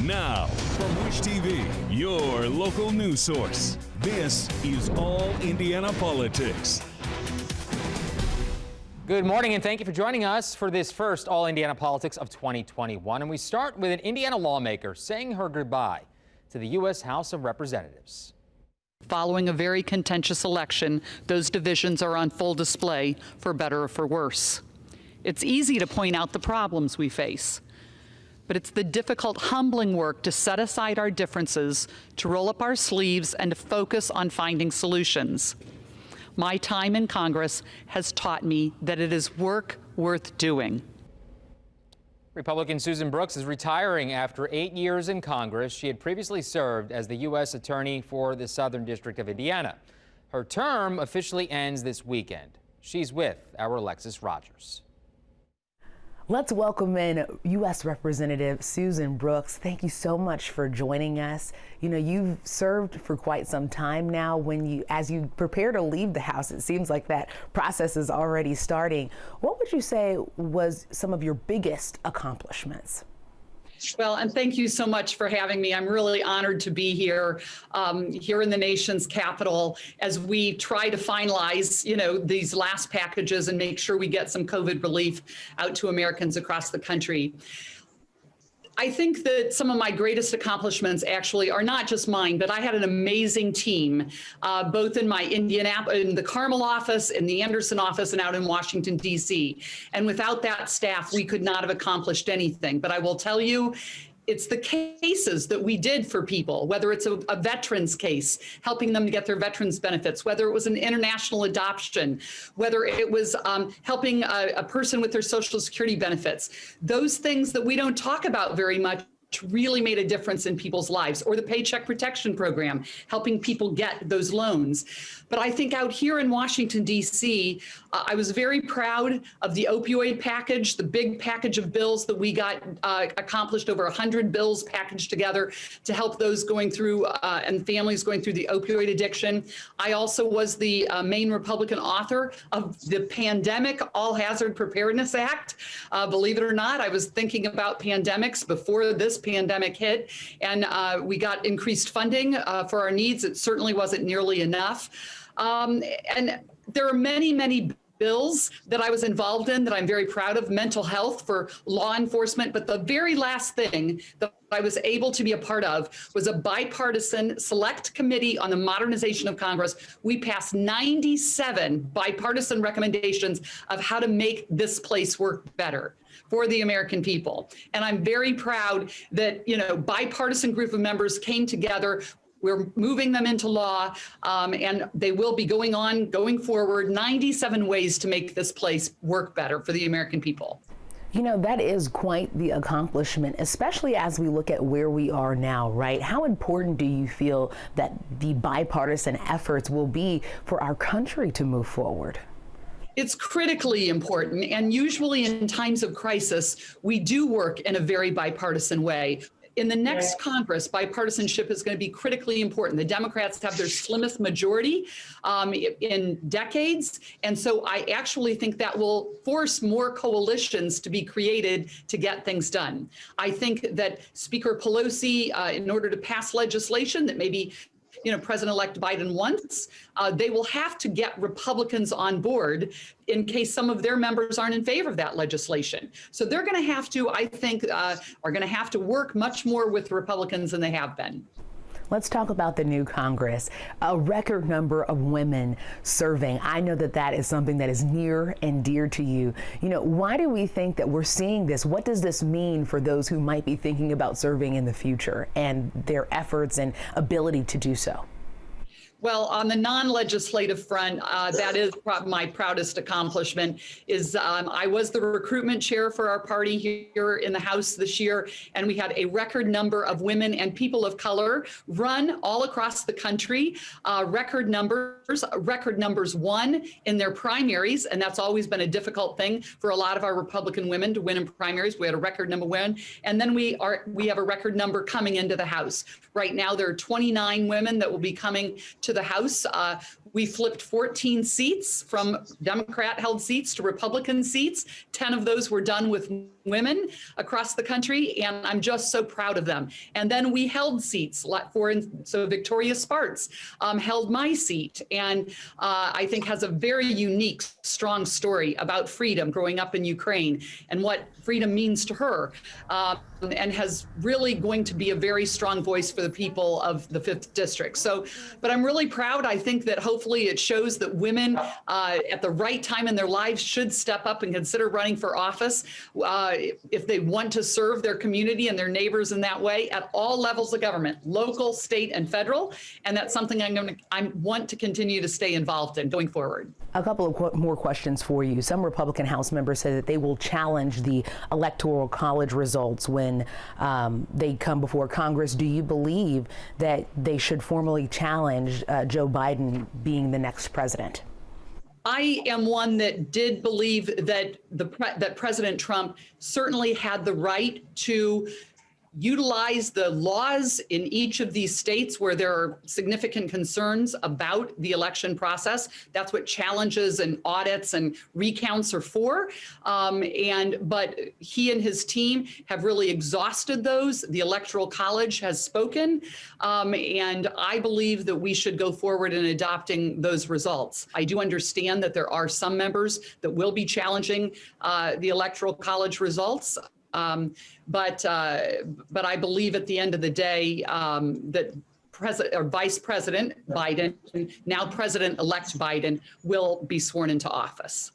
Now, from Wish TV, your local news source, this is All Indiana Politics. Good morning, and thank you for joining us for this first All Indiana Politics of 2021. And we start with an Indiana lawmaker saying her goodbye to the U.S. House of Representatives. Following a very contentious election, those divisions are on full display, for better or for worse. It's easy to point out the problems we face, but it's the difficult, humbling work to set aside our differences, to roll up our sleeves, and to focus on finding solutions. My time in Congress has taught me that it is work worth doing. Republican Susan Brooks is retiring after 8 years in Congress. She had previously served as the U.S. Attorney for the Southern District of Indiana. Her term officially ends this weekend. She's with our Alexis Rogers. Let's welcome in U.S. Representative Susan Brooks. Thank you so much for joining us. You know, you've served for quite some time now. As you prepare to leave the House, it seems like that process is already starting. What would you say was some of your biggest accomplishments? Well, and thank you so much for having me. I'm really honored to be here, here in the nation's capital as we try to finalize, these last packages and make sure we get some COVID relief out to Americans across the country. I think that some of my greatest accomplishments actually are not just mine, but I had an amazing team, both in my in the Carmel office, in the Anderson office, and out in Washington, D.C. And without that staff, we could not have accomplished anything. But I will tell you, it's the cases that we did for people, whether it's a veterans case, helping them to get their veterans benefits, whether it was an international adoption, whether it was helping a person with their Social Security benefits. Those things that we don't talk about very much really made a difference in people's lives, or the Paycheck Protection Program, helping people get those loans. But I think out here in Washington, D.C., I was very proud of the opioid package, the big package of bills that we got accomplished, over 100 bills packaged together to help those going through and families going through the opioid addiction. I also was the main Republican author of the Pandemic All Hazard Preparedness Act. Believe it or not, I was thinking about pandemics before this pandemic hit, and we got increased funding for our needs. It certainly wasn't nearly enough. And there are many, many bills that I was involved in that I'm very proud of, mental health for law enforcement. But the very last thing that I was able to be a part of was a bipartisan select committee on the modernization of Congress. We passed 97 bipartisan recommendations of how to make this place work better for the American people. And I'm very proud that, bipartisan group of members came together. We're moving them into law, and they will be going forward, 97 ways to make this place work better for the American people. That is quite the accomplishment, especially as we look at where we are now, right? How important do you feel that the bipartisan efforts will be for our country to move forward? It's critically important, and usually in times of crisis, we do work in a very bipartisan way. In the next Congress, bipartisanship is going to be critically important. The Democrats have their slimmest majority in decades. And so I actually think that will force more coalitions to be created to get things done. I think that Speaker Pelosi, in order to pass legislation that maybe President-elect Biden wants, they will have to get Republicans on board in case some of their members aren't in favor of that legislation. So they're going to have to, I think, are going to have to work much more with Republicans than they have been. Let's talk about the new Congress. A record number of women serving. I know that is something that is near and dear to you. Why do we think that we're seeing this? What does this mean for those who might be thinking about serving in the future and their efforts and ability to do so? Well, on the non-legislative front, that is my proudest accomplishment. Is I was the recruitment chair for our party here in the House this year, and we had a record number of women and people of color run all across the country. Record numbers won in their primaries, and that's always been a difficult thing for a lot of our Republican women to win in primaries. We had a record number win, and then we have a record number coming into the House. Right now, there are 29 women that will be coming to the House. We flipped 14 seats from Democrat-held seats to Republican seats. 10 of those were done with women across the country, and I'm just so proud of them. And then we held seats so Victoria Spartz held my seat, and I think has a very unique, strong story about freedom growing up in Ukraine and what freedom means to her, and has really going to be a very strong voice for the people of the 5th District. So, but I'm really proud. I think that hopefully it shows that women at the right time in their lives should step up and consider running for office if they want to serve their community and their neighbors in that way at all levels of government, local, state, and federal. And that's something I want to continue to stay involved in going forward. A couple of more questions for you. Some Republican House members say that they will challenge the Electoral College results when they come before Congress. Do you believe that they should formally challenge Joe Biden being the next president? I am one that did believe that that President Trump certainly had the right to utilize the laws in each of these states where there are significant concerns about the election process. That's what challenges and audits and recounts are for. But he and his team have really exhausted those. The Electoral College has spoken, and I believe that we should go forward in adopting those results. I do understand that there are some members that will be challenging the Electoral College results. But I believe at the end of the day that Vice President Biden, now President-elect Biden, will be sworn into office.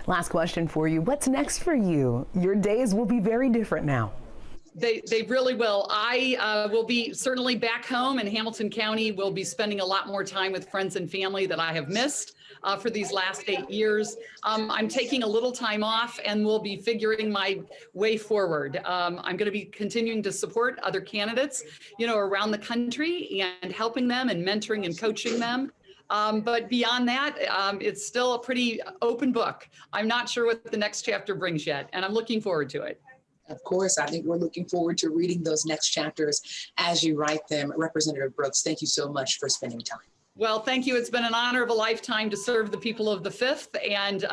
Last question for you. What's next for you? Your days will be very different now. They really will. I will be certainly back home in Hamilton County. We'll be spending a lot more time with friends and family that I have missed for these last 8 years. I'm taking a little time off and we'll be figuring my way forward. I'm going to be continuing to support other candidates, around the country and helping them and mentoring and coaching them. But beyond that, it's still a pretty open book. I'm not sure what the next chapter brings yet, and I'm looking forward to it. Of course, I think we're looking forward to reading those next chapters as you write them. Representative Brooks, thank you so much for spending time. Well, thank you. It's been an honor of a lifetime to serve the people of the 5th, and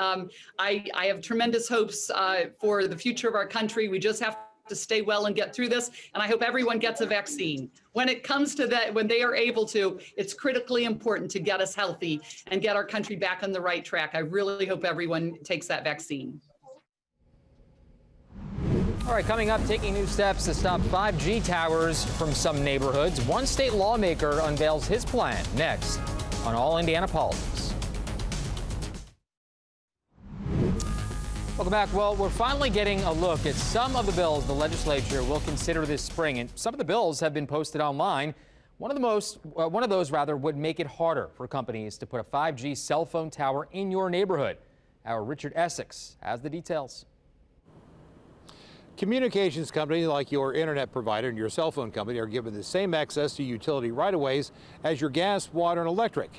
I have tremendous hopes for the future of our country. We just have to stay well and get through this, and I hope everyone gets a vaccine. When it comes to that, when they are able to, it's critically important to get us healthy and get our country back on the right track. I really hope everyone takes that vaccine. All right, coming up, taking new steps to stop 5G towers from some neighborhoods. One state lawmaker unveils his plan next on All Indiana Politics. Welcome back. Well, we're finally getting a look at some of the bills the legislature will consider this spring, and some of the bills have been posted online. One of those would make it harder for companies to put a 5G cell phone tower in your neighborhood. Our Richard Essex has the details. Communications companies like your internet provider and your cell phone company are given the same access to utility right-of-ways as your gas, water, and electric.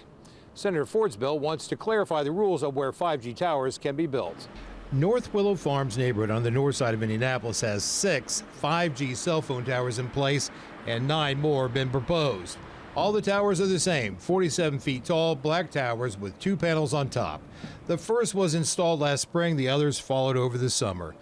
Senator Ford's bill wants to clarify the rules of where 5G towers can be built. North Willow Farms neighborhood on the north side of Indianapolis has 6 5G cell phone towers in place and 9 more have been proposed. All the towers are the same, 47 feet tall, black towers with 2 panels on top. The first was installed last spring, the others followed over the summer.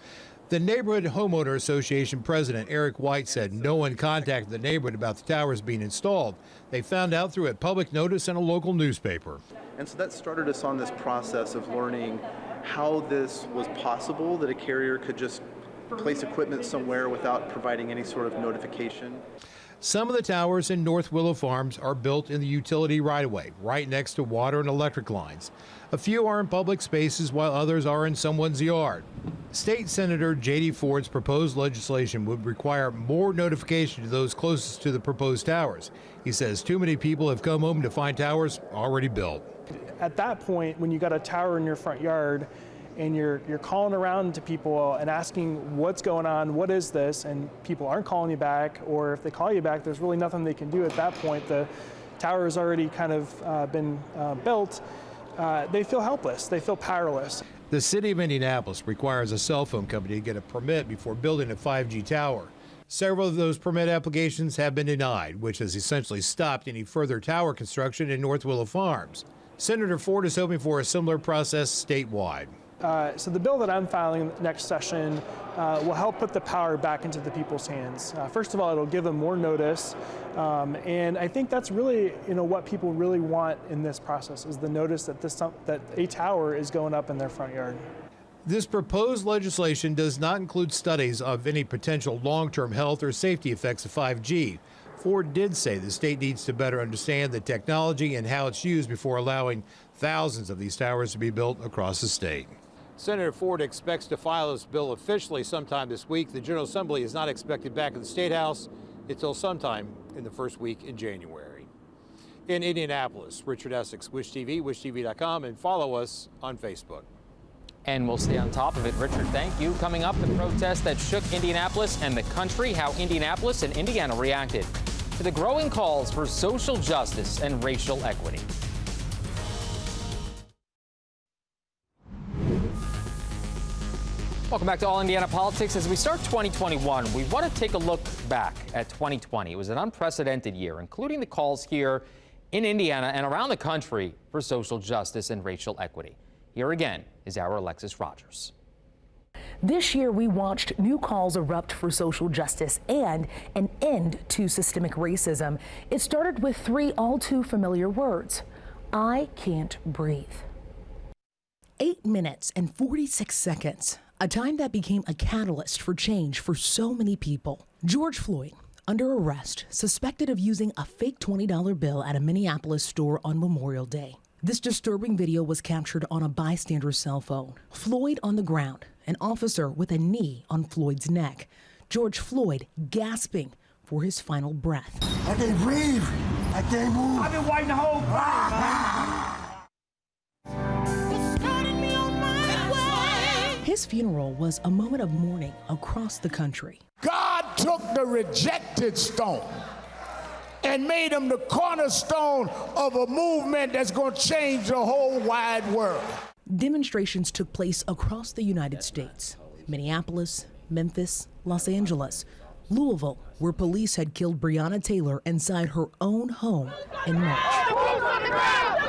The Neighborhood Homeowner Association president, Eric White, said no one contacted the neighborhood about the towers being installed. They found out through a public notice in a local newspaper. And so that started us on this process of learning how this was possible, that a carrier could just place equipment somewhere without providing any sort of notification. Some of the towers in North Willow Farms are built in the utility right-of-way, right next to water and electric lines. A few are in public spaces while others are in someone's yard. State Senator J.D. Ford's proposed legislation would require more notification to those closest to the proposed towers. He says too many people have come home to find towers already built. At that point, when you got a tower in your front yard and you're calling around to people and asking what's going on, what is this, and people aren't calling you back, or if they call you back, there's really nothing they can do at that point. The tower has already kind of been built. They feel helpless. They feel powerless. The city of Indianapolis requires a cell phone company to get a permit before building a 5G tower. Several of those permit applications have been denied, which has essentially stopped any further tower construction in North Willow Farms. Senator Ford is hoping for a similar process statewide. So the bill that I'm filing next session will help put the power back into the people's hands. First of all, it'll give them more notice, and I think that's really, what people really want in this process is the notice that that a tower is going up in their front yard. This proposed legislation does not include studies of any potential long-term health or safety effects of 5G. Ford did say the state needs to better understand the technology and how it's used before allowing thousands of these towers to be built across the state. Senator Ford expects to file this bill officially sometime this week. The General Assembly is not expected back in the State House until sometime in the first week in January. In Indianapolis, Richard Essex, Wish TV, wishtv.com, and follow us on Facebook. And we'll stay on top of it. Richard, thank you. Coming up, the protest that shook Indianapolis and the country, how Indianapolis and Indiana reacted to the growing calls for social justice and racial equity. Welcome back to All Indiana Politics. As we start 2021, we want to take a look back at 2020. It was an unprecedented year, including the calls here in Indiana and around the country for social justice and racial equity. Here again is our Alexis Rogers. This year, we watched new calls erupt for social justice and an end to systemic racism. It started with three all too familiar words: I can't breathe. 8 minutes and 46 seconds, a time that became a catalyst for change for so many people. George Floyd, under arrest, suspected of using a fake $20 bill at a Minneapolis store on Memorial Day. This disturbing video was captured on a bystander's cell phone. Floyd on the ground, an officer with a knee on Floyd's neck. George Floyd gasping for his final breath. I can't breathe. I can't move. I've been waiting the whole time. His funeral was a moment of mourning across the country. God took the rejected stone and made him the cornerstone of a movement that's going to change the whole wide world. Demonstrations took place across the United States. Minneapolis, Memphis, Los Angeles, Louisville, where police had killed Breonna Taylor inside her own home in March. The boots on the ground!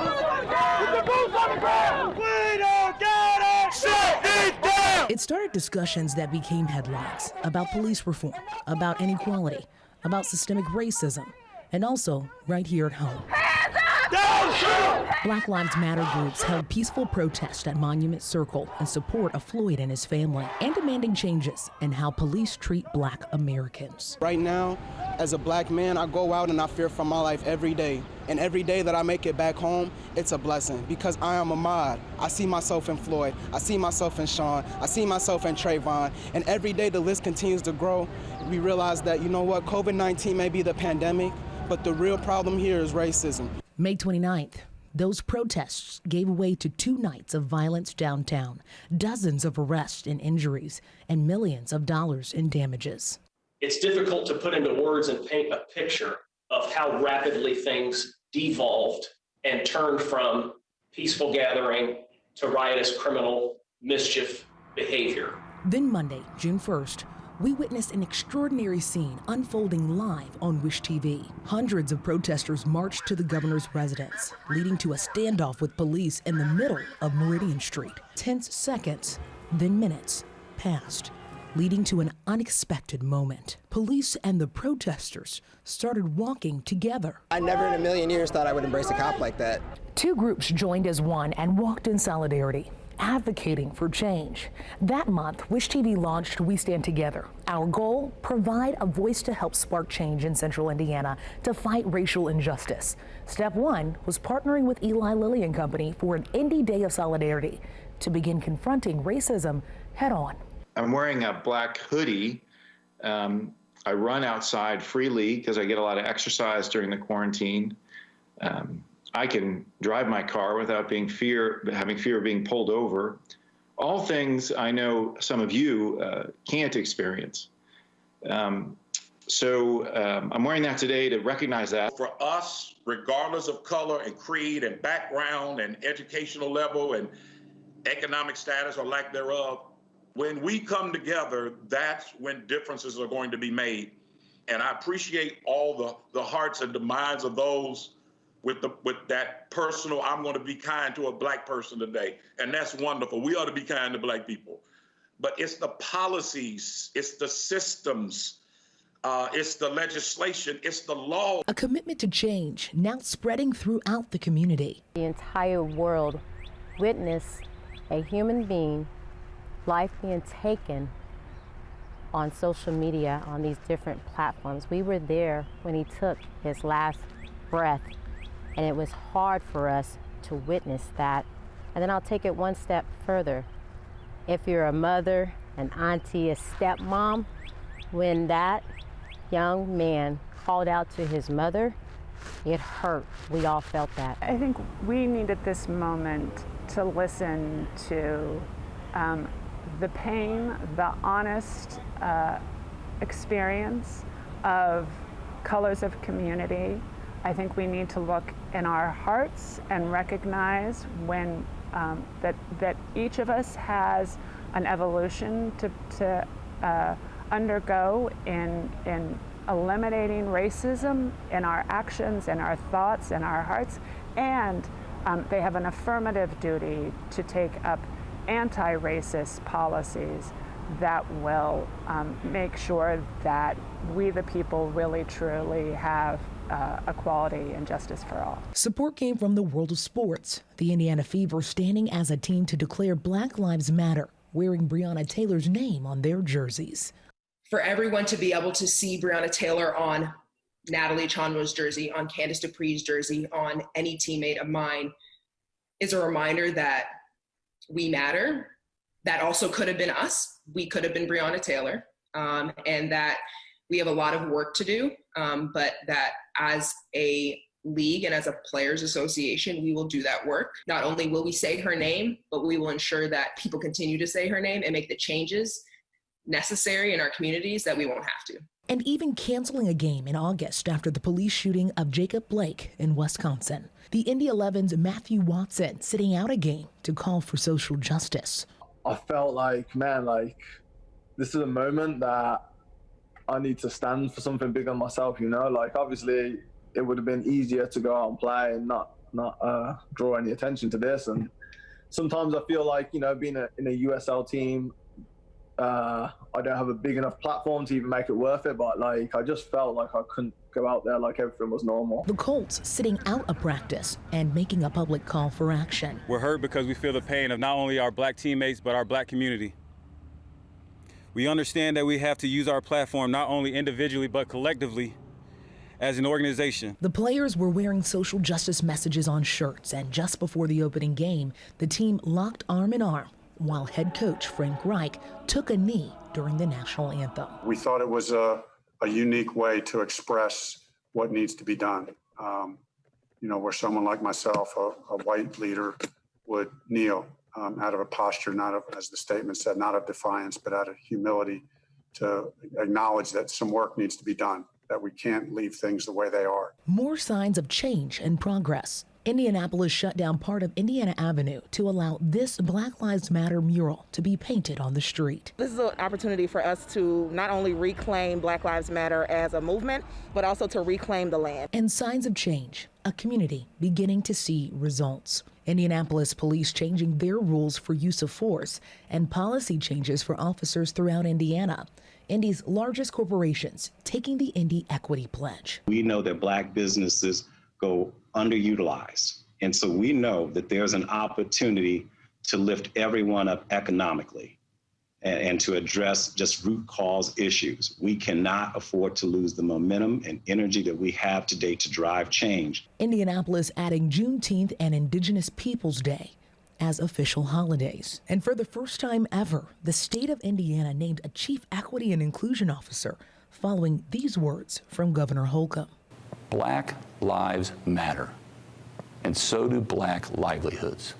The boots on the ground! We don't get it! Shut it down! It started discussions that became headlines about police reform, about inequality, about systemic racism, and also right here at home. Black Lives Matter groups held peaceful protests at Monument Circle in support of Floyd and his family and demanding changes in how police treat Black Americans. Right now, as a Black man, I go out and I fear for my life every day. And every day that I make it back home, it's a blessing because I am Ahmaud. I see myself in Floyd. I see myself in Sean. I see myself in Trayvon. And every day the list continues to grow. We realize that, you know what, COVID-19 may be the pandemic, but the real problem here is racism. May 29th, those protests gave way to 2 nights of violence downtown, dozens of arrests and injuries, and millions of dollars in damages. It's difficult to put into words and paint a picture of how rapidly things devolved and turned from peaceful gathering to riotous criminal mischief behavior. Then Monday, June 1st, we witnessed an extraordinary scene unfolding live on Wish TV. Hundreds of protesters marched to the governor's residence, leading to a standoff with police in the middle of Meridian Street. Tense seconds, then minutes, passed, leading to an unexpected moment. Police and the protesters started walking together. I never in a million years thought I would embrace a cop like that. 2 groups joined as one and walked in solidarity, advocating for change. That month, Wish TV launched We Stand Together. Our goal, provide a voice to help spark change in Central Indiana to fight racial injustice. Step 1 was partnering with Eli Lilly and Company for an Indy Day of Solidarity to begin confronting racism head on. I'm wearing a black hoodie. I run outside freely because I get a lot of exercise during the quarantine. I can drive my car without having fear of being pulled over. All things I know some of you can't experience. So I'm wearing that today to recognize that. For us, regardless of color and creed and background and educational level and economic status or lack thereof, when we come together, that's when differences are going to be made. And I appreciate all the hearts and the minds of those with that personal, I'm going to be kind to a black person today. And that's wonderful. We ought to be kind to black people. But it's the policies, it's the systems, it's the legislation, it's the law. A commitment to change now spreading throughout the community. The entire world witnessed a human being, life being taken on social media, on these different platforms. We were there when he took his last breath, and it was hard for us to witness that. And then I'll take it one step further. If you're a mother, an auntie, a stepmom, when that young man called out to his mother, it hurt. We all felt that. I think we needed this moment to listen to the pain, the honest experience of colors of community. I think we need to look in our hearts and recognize when that each of us has an evolution to undergo in eliminating racism in our actions, in our thoughts, in our hearts, and they have an affirmative duty to take up anti-racist policies that will make sure that we the people really truly have equality and justice for all. Support came from the world of sports. The Indiana Fever standing as a team to declare Black Lives Matter, wearing Breonna Taylor's name on their jerseys. For everyone to be able to see Breonna Taylor on Natalie Chanwo's jersey, on Candace Dupree's jersey, on any teammate of mine is a reminder that we matter. That also could have been us. We could have been Breonna Taylor, and that we have a lot of work to do, but that as a league and as a players association, we will do that work. Not only will we say her name, but we will ensure that people continue to say her name and make the changes necessary in our communities that we won't have to. And even canceling a game in August after the police shooting of Jacob Blake in Wisconsin. The Indy 11's Matthew Watson sitting out a game to call for social justice. I felt like, man, like this is a moment that I need to stand for something bigger than myself, you know? Like obviously it would have been easier to go out and play and not draw any attention to this. And sometimes I feel like, you know, being in a USL team, I don't have a big enough platform to even make it worth it, but like I just felt like I couldn't go out there like everything was normal. The Colts sitting out a practice and making a public call for action. We're hurt because we feel the pain of not only our black teammates, but our black community. We understand that we have to use our platform not only individually, but collectively as an organization. The players were wearing social justice messages on shirts, and just before the opening game, the team locked arm in arm while head coach Frank Reich took a knee during the national anthem. We thought it was a unique way to express what needs to be done. You know, where someone like myself, a white leader, would kneel out of a posture, not of, as the statement said, not of defiance, but out of humility to acknowledge that some work needs to be done, that we can't leave things the way they are. More signs of change and progress. Indianapolis shut down part of Indiana Avenue to allow this Black Lives Matter mural to be painted on the street. This is an opportunity for us to not only reclaim Black Lives Matter as a movement, but also to reclaim the land. And signs of change, a community beginning to see results. Indianapolis police changing their rules for use of force and policy changes for officers throughout Indiana. Indy's largest corporations taking the Indy Equity Pledge. We know that black businesses go underutilized. And so we know that there's an opportunity to lift everyone up economically and to address just root cause issues. We cannot afford to lose the momentum and energy that we have today to drive change. Indianapolis adding Juneteenth and Indigenous Peoples Day as official holidays. And for the first time ever, the state of Indiana named a chief equity and inclusion officer following these words from Governor Holcomb. Black lives matter, and so do black livelihoods.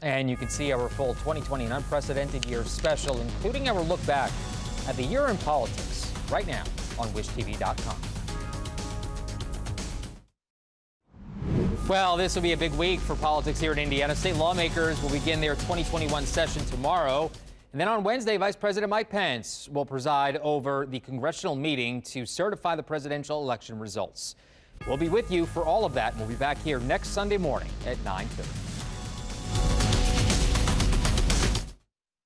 And you can see our full 2020 An Unprecedented Year special, including our look back at the year in politics, right now on WishTV.com. Well, this will be a big week for politics here in Indiana. State lawmakers will begin their 2021 session tomorrow. And then on Wednesday, Vice President Mike Pence will preside over the congressional meeting to certify the presidential election results. We'll be with you for all of that, and we'll be back here next Sunday morning at 9:30.